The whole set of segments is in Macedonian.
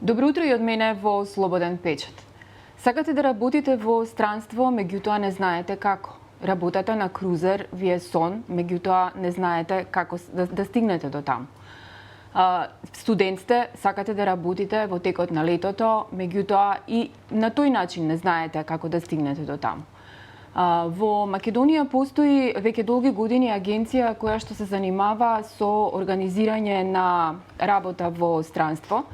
Добро утро и од мене во Слободен печат. Сакате да работите во странство, меѓутоа не знаете како. Работата на крузер ви е сон, меѓутоа не знаете како да стигнете до таму. Студент сте, сакате да работите во текот на летото, меѓутоа и на тој начин не знаете како да стигнете до таму. Во Македонија постои веќе долги години агенција која што се занимава со организирање на работа во странство.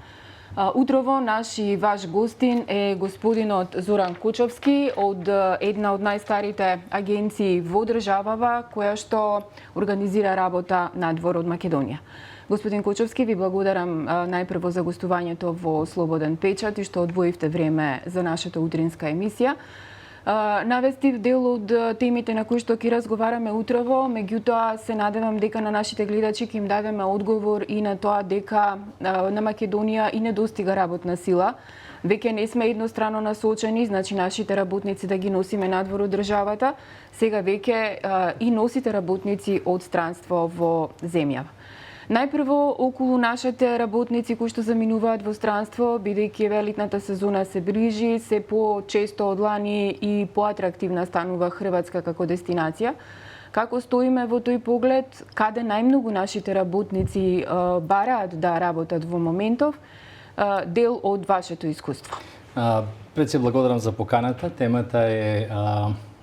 Утрово наш и ваш гостин е господинот Зоран Кочовски од една од најстарите агенции во државава која што организира работа надвор од Македонија. Господин Кочовски, ви благодарам најпрво за гостувањето во Слободен печат и што одвоивте време за нашата утринска емисија. Навестив дел од темите на кои што ќе разговараме утрово, меѓутоа се надевам дека на нашите гледачи ќе им дадеме одговор и на тоа дека на Македонија и недостига работна сила. Веќе не сме еднострано насочени, значи нашите работници да ги носиме надвор од државата, сега веќе и носите работници од странство во земјава. Најпрво, околу нашите работници кои што заминуваат во странство, бидејќи велитната сезона се ближи, се по-често од лани и поатрактивна станува Хрватска како дестинација. Како стоиме во тој поглед, каде најмногу нашите работници бараат да работат во моментов, дел од вашето искуство? Пред се благодарам за поканата. Темата е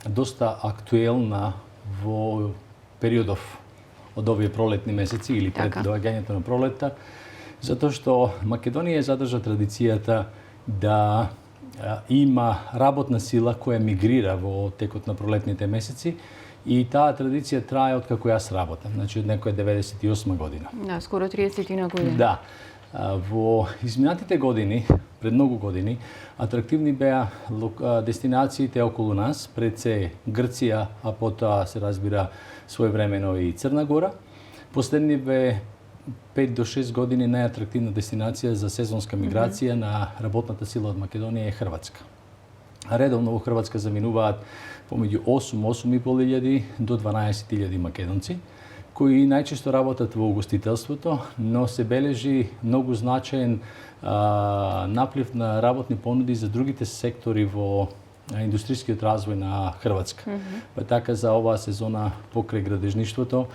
доста актуелна во периодов од овие пролетни месеци или пред доаѓањето на пролетта, затоа што Македонија задржа традицијата да има работна сила која мигрира во текот на пролетните месеци и таа традиција трае од како јас работам, значи од некоја 98 година. Да, скоро 30 години. Да. Во изминатите години, пред многу години, атрактивни беа дестинациите околу нас, пред се Грција, а потоа се разбира своевремено и Црна Гора. Последниве 5 до 6 години најатрактивна дестинација за сезонска миграција на работната сила од Македонија е Хрватска. Редовно во Хрватска заминуваат помеѓу 8.500 до 12.000 македонци, кои најчесто работат во угостителството, но се бележи многу значаен наплив на работни понуди за другите сектори во индустријскиот развој на Хрватска. Па така за оваа сезона покрај градежништвото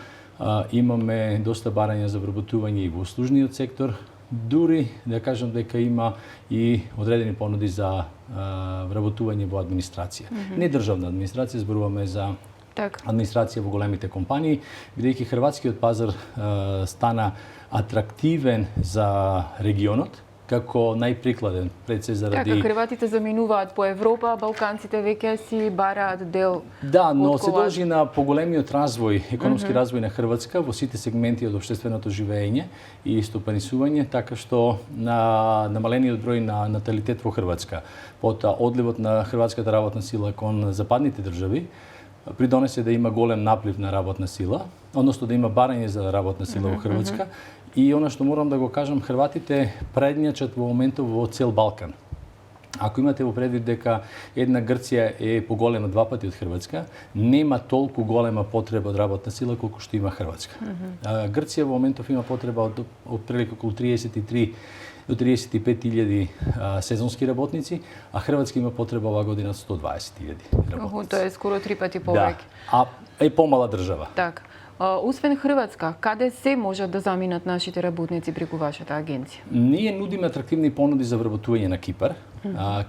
имаме доста барања за вработување и во услужниот сектор, дури да кажам дека има и одредени понуди за вработување во администрација. Не државна администрација, зборуваме за администрација во големите компании, бидејќи хрватскиот пазар стана атрактивен за регионот, како најприкладен пред се заради... Така, хрватите заминуваат по Европа, балканците веќе си бараат дел. Да, но се должи на поголемиот развој, економски развој на Хрватска во сите сегменти од општественото живење и стопанисување, така што на намалениот број на наталитет во Хрватска, потоа одливот на хрватската работна сила кон западните држави, придонесе да има голем наплив на работна сила, односно да има барање за работна сила во Хрватска. И она што морам да го кажам, хрватите предњачат во моментов во цел Балкан. Ако имате во предвид дека една Грција е поголема 2 пати од Хрватска, нема толку голема потреба од работна сила колку што има Хрватска. Грција во моментов има потреба од прилика околу 33 до 35.000 сезонски работници, а Хрватска има потреба оваа година 120.000 работници. Тоа е скоро 3 пати повеќе. Да, а е помала држава. Така. Освен Хрватска, каде се можат да заминат нашите работници преку вашата агенција? Ние нудиме атрактивни понуди за вработување на Кипар.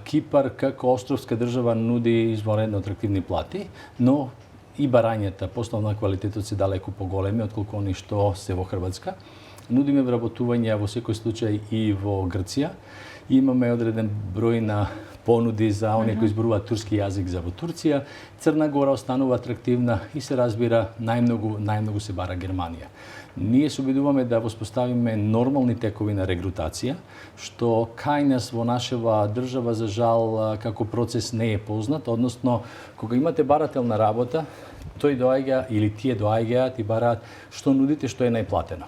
Кипар како островска држава нуди извонредно атрактивни плати, но и барањата, посlovна квалитетот се далеку поголеми отколку они што се во Хрватска. Нудиме вработување во секој случај и во Грција. Имаме одреден број на понуди за оние кои зборуваат турски јазик за во Турција. Црна Гора останува атрактивна и се разбира најмногу се бара Германија. Ние се обидуваме да воспоставиме нормални текови на регрутација, што кај нас во нашава држава за жал како процес не е познат, односно кога имате барателна работа, тој доаѓа или тие доаѓаат и бараат што нудите, што е најплатено.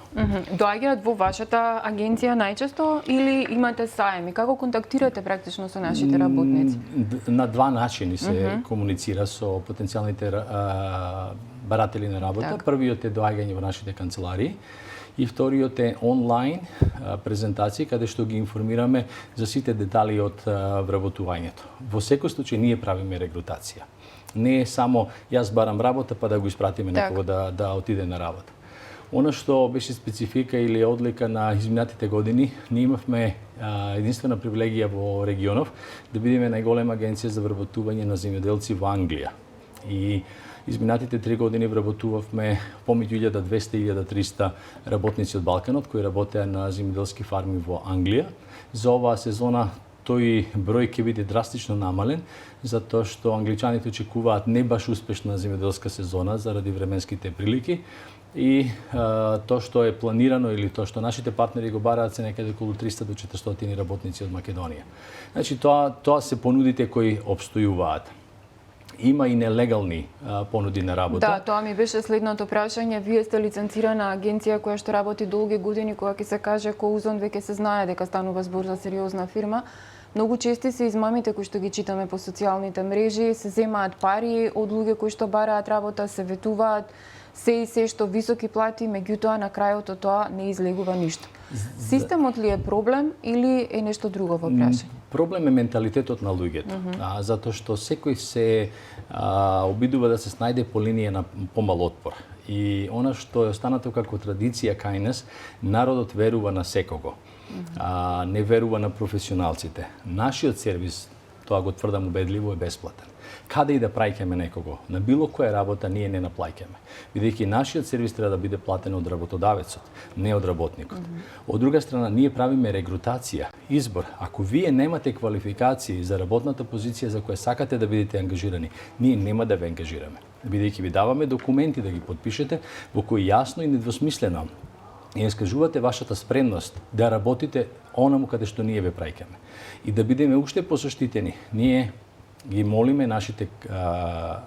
Доаѓаат во вашата агенција најчесто или имате саеми? Како контактирате практично со нашите работници? На два начини се комуницира со потенцијалните баратели на работа. Првиот е доаѓање во нашите канцеларии И вториот е онлайн презентација каде што ги информираме за сите детали од вработувањето. Во секој случај ние правиме регрутација. Не е само јас барам работа па да го испратиме некого да отиде на работа. Она што беше специфика или одлика на изминатите години, ние имавме единствена привилегија во регионов да бидеме најголема агенција за вработување на земјоделци во Англија. И изминатите 3 години вработувавме помеѓу 1200 и 1300 работници од Балканот кои работеа на земјоделски фарми во Англија. За оваа сезона тој број ќе биде драстично намален, затоа што англичаните очекуваат не баш успешна земјоделска сезона заради временските прилики. И тоа што е планирано или тоа што нашите партнери го бараат се некаде околу 300 до 400 работници од Македонија. Значи тоа се понудите кои обстојуваат. Има и нелегални понуди на работа. Да, тоа ми беше следното прашање. Вие сте лиценцирана агенција која што работи долги години, кога ќе се каже Коузон веќе се знае дека станува збор за сериозна фирма. Многу чести се измамите кои што ги читаме по социјалните мрежи, се земаат пари од луѓе кои што бараат работа, се ветуваат, се што високи плати, меѓутоа на крајот од тоа не излегува ништо. Системот ли е проблем или е нешто друго во прашање? Проблем е менталитетот на луѓето, затоа што секој се обидува да се снајде по линија на помал отпор. И она што е останато како традиција кај нас, народот верува на секого. Не верува на професионалците. Нашиот сервис, тоа го тврдам убедливо, е бесплатен. Каде и да праќаме некого, на било која работа ние не наплаќаме. Бидејќи нашиот сервис треба да биде платен од работодавецот, не од работникот. Од друга страна, ние правиме регрутација, избор. Ако вие немате квалификации за работната позиција за која сакате да бидете ангажирани, ние нема да ве ангажираме. Бидејќи ви даваме документи да ги потпишете, во кои јасно и недвосмислено и искажувате вашата спремност да работите онаму каде што ние ве праќаме. И да бидеме уште посоштитени, ние ги молиме нашите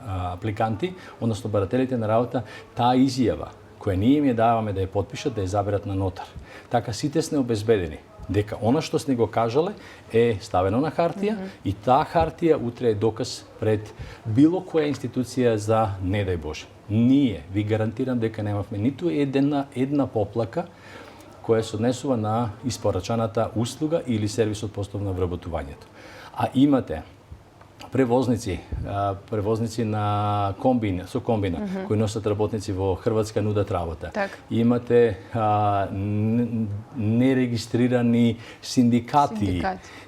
апликанти, односно барателите на работа, таа изјава која ние им ја даваме да ја потпишат, да ја заберат на нотар. Така сите сме обезбедени дека она што сме го кажале е ставено на хартија и таа хартија утре е доказ пред било која институција за не дај Боже. Ние ви гарантирам дека немавме ниту една поплака која се однесува на испорачаната услуга или сервисот постав на вработувањето. А имате превозници на со комбина, кои носат работници во Хрватска, нудат работа. Имате нерегистрирани синдикати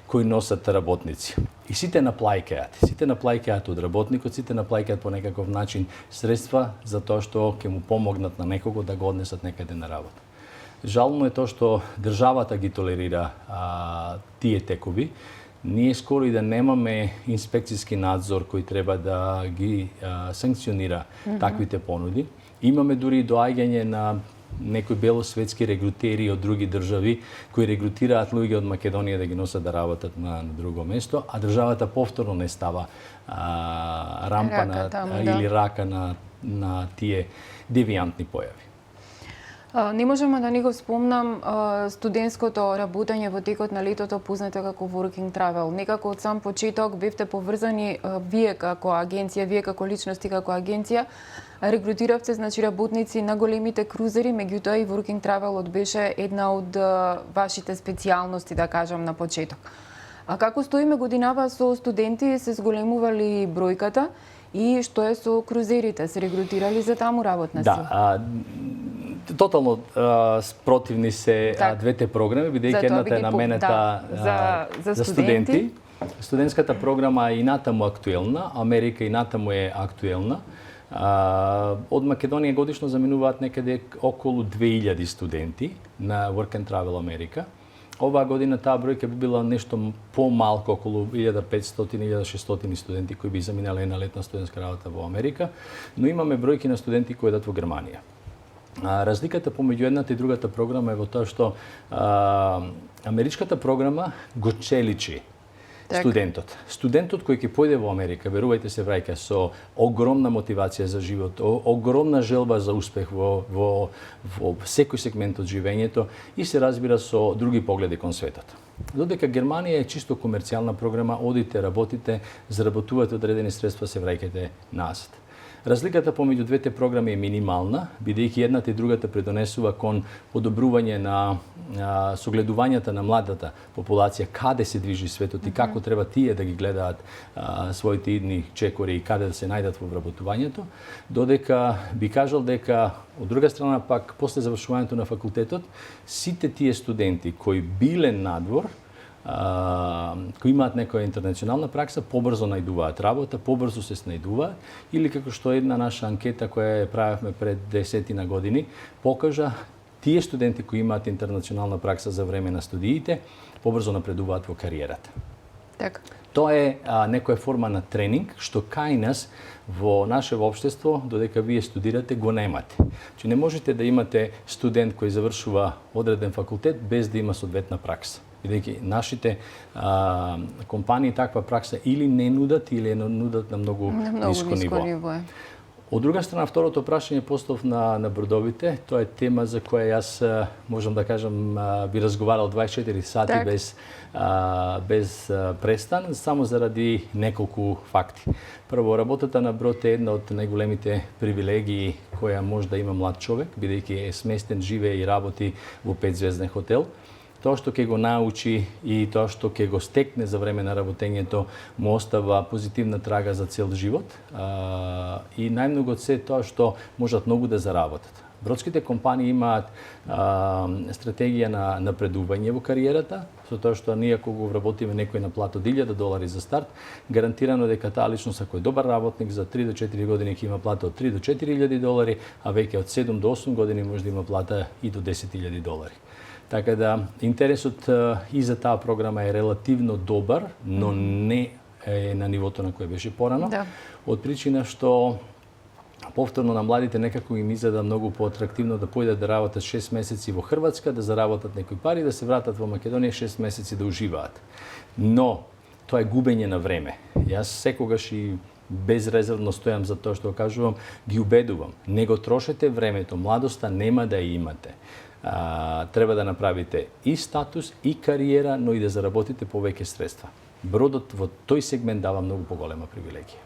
кои носат работници. И сите наплаќаат од работникот, сите наплаќаат по некаков начин средства за тоа што ќе му помогнат на некого да го однесат некаде на работа. Жално е тоа што државата ги толерира тие текови. Ние скоро и да немаме инспекцијски надзор кој треба да ги санкционира таквите понуди. Имаме дури и доаѓање на некои белосветски регрутери од други држави кои регрутираат луѓе од Македонија да ги носат да работат на друго место, а државата повторно не става или рака на тие девијантни појави. Не можеме да не го спомнам студентското работење во текот на летото, познато како working travel. Некако од сам почеток бевте поврзани вие како агенција, вие како личности како агенција, регрутиравте работници на големите крузери, меѓутоа и working travel беше една од вашите специјалности, да кажам, на почеток. А како стоиме годинава со студенти, се зголемували бројката и што е со крузерите? Се регрутирали за таму работна сила? Тотално спротивни се двете програми, бидејќи едната е наменета за студенти. Студентската програма е и натаму актуелна, Америка и натаму е актуелна. Од Македонија годишно заминуваат некаде околу 2000 студенти на Work and Travel Америка. Оваа година таа бројка би била нешто помалку, околу 1500-1600 студенти кои би заминале на летна студентска работа во Америка, но имаме бројки на студенти кои одат во Германија. Разликата помеѓу едната и другата програма е во тоа што америчката програма го челичи студентот. Студентот кој ќе појде во Америка, верувајте се, враќа со огромна мотивација за живот, огромна желба за успех во секој сегмент од живењето и се разбира со други погледи кон светот. Додека Германија е чисто комерцијална програма, одите, работите, заработувате одредени средства, се враќате назад. Разликата помеѓу двете програми е минимална, бидејќи едната и другата предонесува кон подобрување на согледувањата на младата популација, каде се движи светот и како треба тие да ги гледаат своите идни чекори и каде да се најдат во вработувањето, додека би кажал дека од друга страна пак после завршувањето на факултетот сите тие студенти кои биле надвор, кои имаат некоја интернационална пракса, побрзо најдуваат работа, побрзо се снајдуваат, или како што една наша анкета која ја правевме пред 10 години покажа, тие студенти кои имаат интернационална пракса за време на студиите, побрзо напредуваат во кариерата. Така. Тоа е некоја форма на тренинг, што кај нас во нашето општество, додека вие студирате, го немате. Значи не можете да имате студент кој завршува одреден факултет без да има соодветна пракса. Бидејќи нашите компании таква пракса или не нудат, или не нудат на многу ниско ниво. Од друга страна, второто прашање постав на бродовите, тоа е тема за која јас можам да кажам би разговарал 24 сати без престан, само заради неколку факти. Прво, работата на брод е една од најголемите привилегии која може да има млад човек, бидејќи е сместен, живее и работи во 5-звезден хотел. Тоа што ќе го научи и тоа што ќе го стекне за време на работењето му остава позитивна трага за цел живот и најмногу од се тоа што можат многу да заработат. Бродските компании имаат стратегија на напредување во кариерата, со тоа што ние кога го вработиме некој на плата од $1,000 за старт, гарантирано дека таа личност ако е добар работник за 3 до 4 години ќе има плата од $3 до $4,000, а веќе од 7 до 8 години може да има плата и до $10,000. Така да, интересот и за таа програма е релативно добар, но не е на нивото на кое беше порано. Да. Од причина што повторно на младите некако им изгледа многу поатрактивно да појдат да работат 6 месеци во Хрватска, да заработат некои пари, да се вратат во Македонија 6 месеци да уживаат. Но тоа е губење на време. Јас секогаш и безрезервно стојам за тоа што кажувам, ги убедувам. Не го трошете времето, младоста нема да ја имате. Треба да направите и статус, и кариера, но и да заработите повеќе средства. Бродот во тој сегмент дава многу поголема привилегија.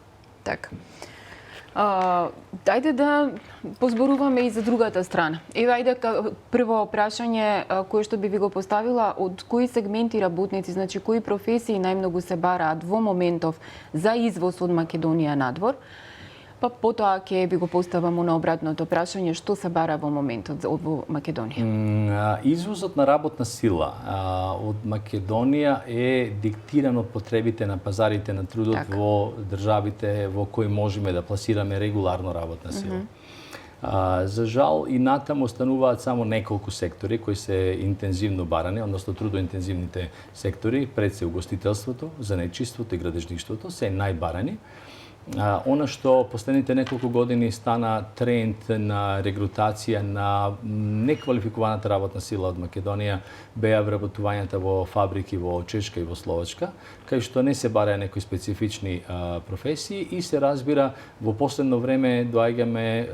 Така. Дајде да позборуваме и за другата страна. Еве, ајде прво прашање кое што би ви го поставила, од кои сегменти работници, значи кои професии најмногу се бараат во моментов за извоз од Македонија надвор? Па потоа ќе би го поставам на обратното прашање, што се бара во моментот во Македонија? Извозот на работна сила од Македонија е диктиран од потребите на пазарите на трудот во државите во кои можеме да пласираме регуларно работна сила. За жал и натаму остануваат само неколку сектори кои се интензивно барани, односно трудоинтензивните сектори, пред се угостителството, занечиството и градежништвото се најбарани. Она што последните неколку години стана тренд на регрутација на неквалификуваната работна сила од Македонија беа вработувањата во фабрики во Чешка и во Словачка, кај што не се бараја некои специфични професии и се разбира во последно време доаѓаме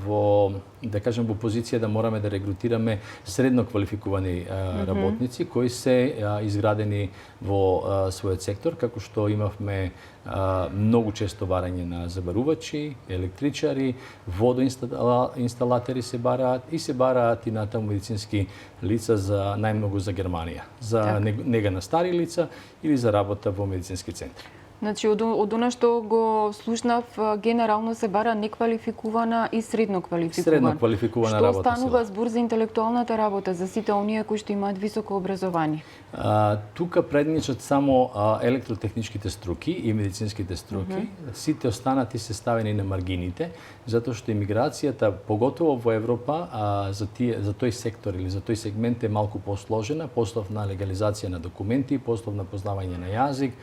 во да кажем во позиција да мораме да регрутираме средно квалификувани работници кои се изградени во својот сектор, како што имавме многу често барање на забарувачи, електричари, водоинсталатери се бараат и се бараат и натаму медицински лица за најмногу за Германија, за нега на стари лица или за работа во медицински центри. Значи, од она што го слушнав, генерално се бара неквалификувана и средно квалификувана работна сила. Што станува збор за интелектуалната работа, за сите оние кои што имаат високо образование? Тука предничат само електротехничките струки и медицинските струки. Сите останати се ставени на маргините, затоа што имиграцијата, поготово во Европа, за тој сектор или за тој сегмент е малку посложена, послов на легализација на документи, послов на познавање на јазик,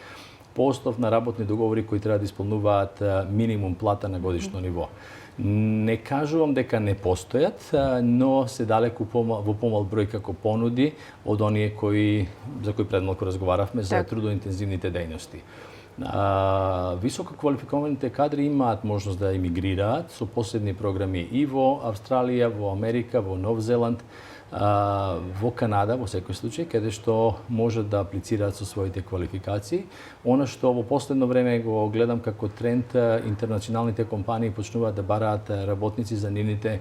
послов на работни договори кои треба да исполнуваат минимум плата на годишно ниво. Не кажувам дека не постојат, но се далеку во помал број како понуди од оние за кои пред малку разговаравме за трудоинтензивните дејности. Високо квалификованите кадри имаат можност да емигрираат со последни програми и во Австралија, во Америка, во Нов Зеланд, во Канада во секој случај, каде што може да аплицираат со своите квалификации. Она што во последно време го гледам како тренд, интернационалните компании почнуваат да бараат работници за нивните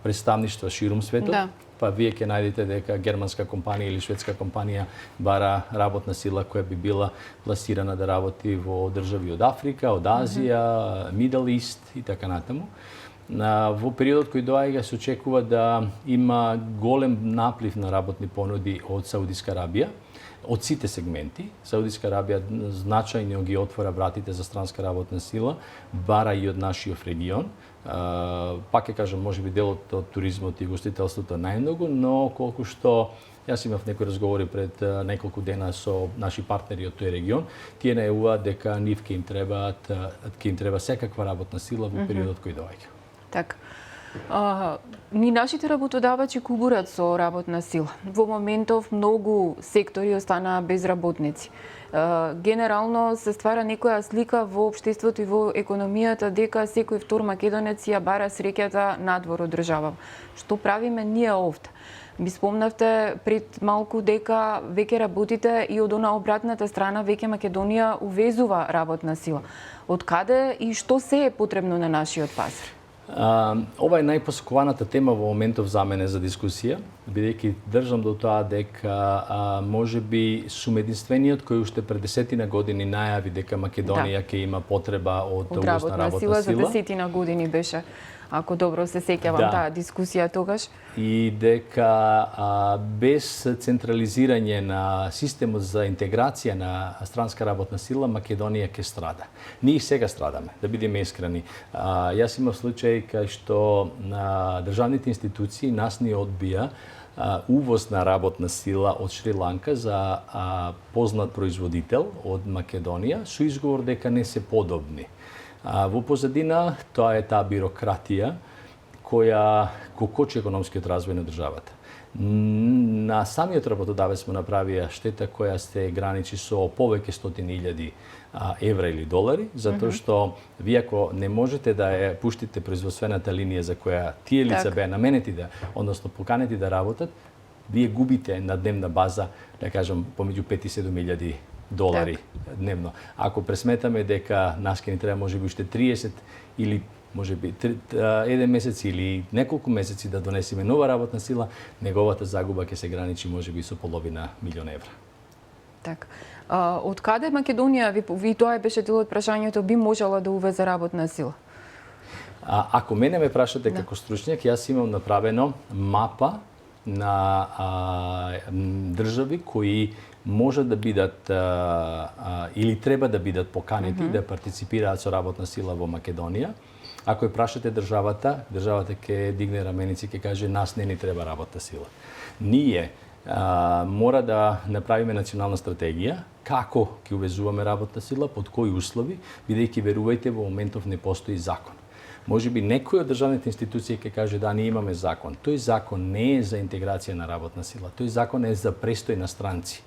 представништва ширум светот. Да. Па вие ќе најдете дека германска компанија или шведска компанија бара работна сила која би била пласирана да работи во држави од Африка, од Азија, Middle East и така натаму. Во периодот кој доаѓа се очекува да има голем наплив на работни понуди од Саудиска Арабија, од сите сегменти. Саудиска Арабија значајно ги отвора вратите за странска работна сила, бара и од нашиот регион. Пак ќе кажам, можеби делот од туризмот и гостителството најмногу, но колку што јас имав некои разговори пред неколку дена со наши партнери од тој регион, тие најавуваат дека нив ќе им треба секаква работна сила во периодот кој доаѓа. Така. Ни нашите работодавачи кубурат со работна сила. Во моментов многу сектори останаа без работници. Генерално се ствара некоја слика во општеството и во економијата дека секој втор македонец ја бара среќата надвор од држава. Што правиме ние овде? Ми спомнавте пред малку дека веќе работите и од она обратната страна веќе Македонија увезува работна сила. Од каде и што се е потребно на нашиот пазар? Ова е најпосакуваната тема во моментов за мене за дискусија, бидејќи држам до тоа дека можеби сум единствениот кој уште пред 10 години најави дека Македонија ќе има потреба од увозна работна сила. За 10 години беше, ако добро се сеќавам таа дискусија тогаш. И дека без централизирање на системот за интеграција на странска работна сила, Македонија ќе страда. Ние сега страдаме, да бидеме искрени. Јас имав случај кај што државните институции нас ни одбија увоз на работна сила од Шри-Ланка за познат производител од Македонија со изговор дека не се подобни. Во позадина тоа е таа бирократија која кокочи економскиот развој на државата. На самиот работодавец му направија штета која се граничи со повеќе стотини илјади евра или долари, затоа што вие ако не можете да ја пуштите производствената линија за која тие лица беа наменети да, односно поканети да работат, вие губите на дневна база, да кажам, помеѓу 5 и 7 илјади долари дневно. Ако пресметаме дека нас ќе ни треба можеби уште 30 или можеби еден месец или неколку месеци да донесеме нова работна сила, неговата загуба ќе се граничи можеби со половина милион евра. Така. Од каде Македонија, ви тоа беше дел од прашањето, би можела да увезе работна сила? Ако мене ме прашате како стручњак, јас имам направено мапа на држави кои може да бидат или треба да бидат поканети да партиципираат со работна сила во Македонија. Ако ја прашате државата ќе дигне раменици и ќе каже нас не ни треба работна сила. Ние мора да направиме национална стратегија како ќе увезуваме работна сила, под кои услови, бидејќи верувајте во моментов не постои закон. Можеби некој од државните институции ќе каже да ние имаме закон. Тој закон не е за интеграција на работна сила. Тој закон е за престој на странци,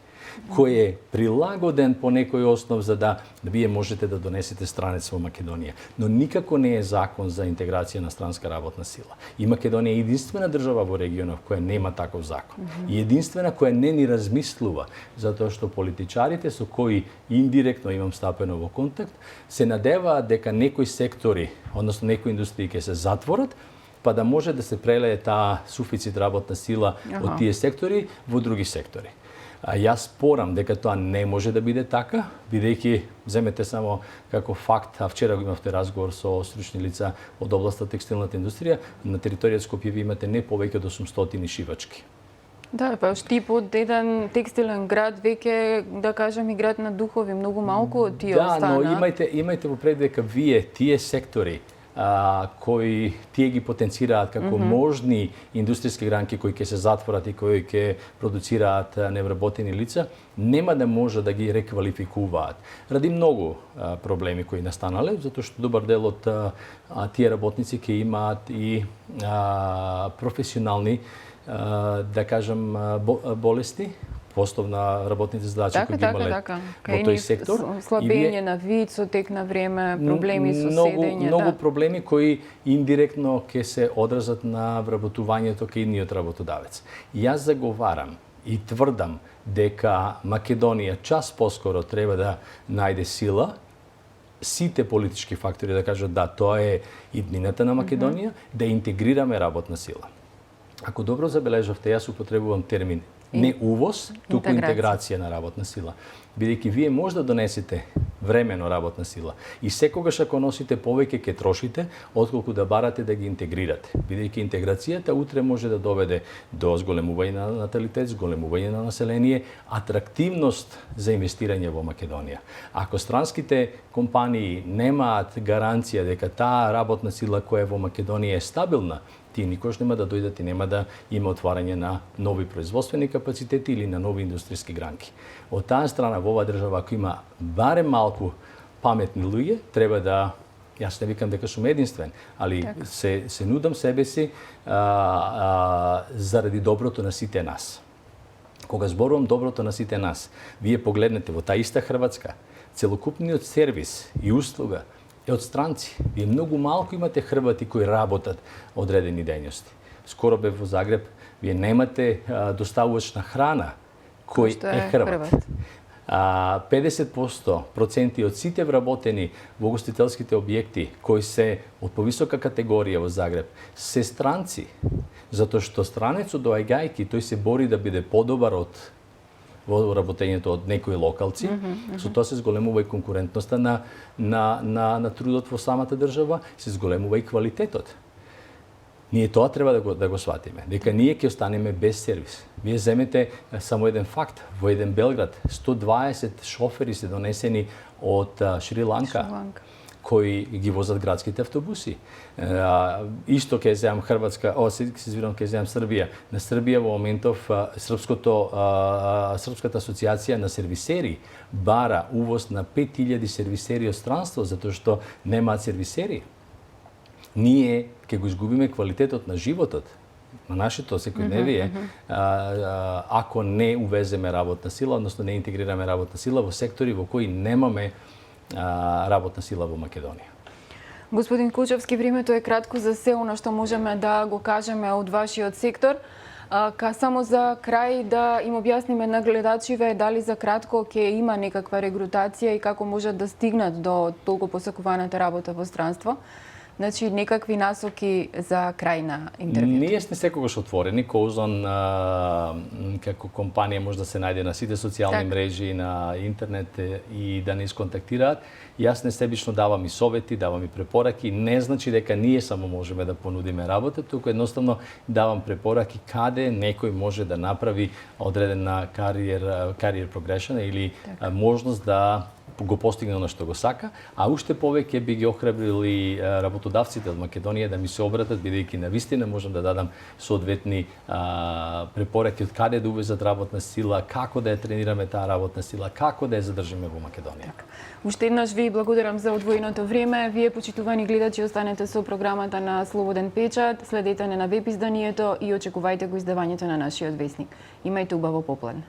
кој е прилагоден по некој основ за да вие можете да донесете странец во Македонија. Но никако не е закон за интеграција на странска работна сила. И Македонија е единствена држава во регионот која нема таков закон. И единствена која не ни размислува, затоа што политичарите со кои индиректно имам стапено во контакт, се надеваат дека некои сектори, односно некои индустрии ќе се затворат, па да може да се прелее таа суфицит работна сила од тие сектори во други сектори. Јас спорам дека тоа не може да биде така, бидејќи земете само како факт, вчера го имавте разговор со стручни лица од областа текстилната индустрија, на територија Скопје ви имате не повеќе од 800 шивачки. Да, па Штип од еден текстилен град веќе, да кажем, и град на духови, многу малку од тие остана. Да, но имајте во пред дека вие тие сектори кои тие ги потенцираат како можни индустријски гранки кои ќе се затворат и кои ќе продуцираат невработени лица, нема да може да ги реквалификуваат. Ради многу проблеми кои настанале, затоа што добар дел од тие работници ќе имаат и професионални, да кажам, болести, способна работните задачи кои ги Така. во тој сектор. Слабење на вид со тек на време, проблеми со седење. Многу проблеми кои индиректно ќе се одразат на вработувањето кај идниот работодавец. Јас заговарам и тврдам дека Македонија час поскоро треба да најде сила, сите политички фактори да кажат да, тоа е иднината на Македонија, да интегрираме работна сила. Ако добро забележавте, јас употребувам термин не увоз, туку интеграција на работна сила. Бидејќи вие може да донесете времено работна сила и секогаш ако носите повеќе ќе трошите, отколку да барате да ги интегрирате. Бидејќи интеграцијата утре може да доведе до зголемување на наталитет, зголемување на население, атрактивност за инвестирање во Македонија. Ако странските компании немаат гаранција дека таа работна сила која е во Македонија е стабилна, тие никош нема да дојдат и нема да има отварање на нови производствени капацитети или на нови индустријски гранки. Од таа страна, во оваа држава, ако има барем малку паметни луѓе, треба да, јас не викам дека сум единствен, али се нудам себе си заради доброто на сите нас. Кога зборувам доброто на сите нас, вие погледнете во таа иста Хрватска, целокупниот сервис и услуга е од странци. Вие многу малку имате хрвати кои работат одредени дејности. Скоро бев во Загреб, вие немате доставувач на храна кој е хрват. 50% од сите вработени во угостителските објекти кои се од повисока категорија во Загреб се странци, затоа што странецот доаѓајќи тој се бори да биде подобар од во работењето од некои локалци, со тоа се зголемува и конкурентноста на трудот во самата држава, се зголемува и квалитетот. Ние тоа треба да го сватиме, дека ние ќе останеме без сервис. Вие земете само еден факт, во еден Белград 120 шофери се донесени од Шри-Ланка, кои ги возат градските автобуси. Исто ќе земам Хрватска, ќе земам Србија. На Србија во моментов Српската асоциација на сервисери бара увоз на 5000 сервисери од странство затоа што немаат сервисери. Ние ќе го изгубиме квалитетот на животот, на нашето секојдневие, ако не увеземе работна сила, односно не интегрираме работна сила во сектори во кои немаме работна сила во Македонија. Господин Кучевски, времето е кратко за се оно што можеме да го кажеме од вашиот сектор. Само за крај да им објасниме на гледачиве дали за кратко ќе има некаква регрутација и како можат да стигнат до толку посакуваната работа во странство. Значи, некакви насоки за крај на интервјуто. Ние сме секогаш отворени. Коузон како компанија може да се најде на сите социјални мрежи, на интернет и да не исконтактираат. Јас несебично давам и совети, давам и препораки. Не значи дека ние само можеме да понудиме работа, туку едноставно давам препораки каде некој може да направи одредена career progression или можност да го постигне оно што го сака, а уште повеќе би ги охрабрили работодавците од Македонија да ми се обратат, бидејќи навистина можам да дадам соодветни препораки од каде да увезат работна сила, како да ја тренираме таа работна сила, како да ја задржиме во Македонија. Уште еднаш ви благодарам за одвоеното време. Вие, почитувани гледачи, останете со програмата на Слободен печат, следете на веб изданието и очекувајте го издавањето на нашиот весник. Имајте убаво попладне.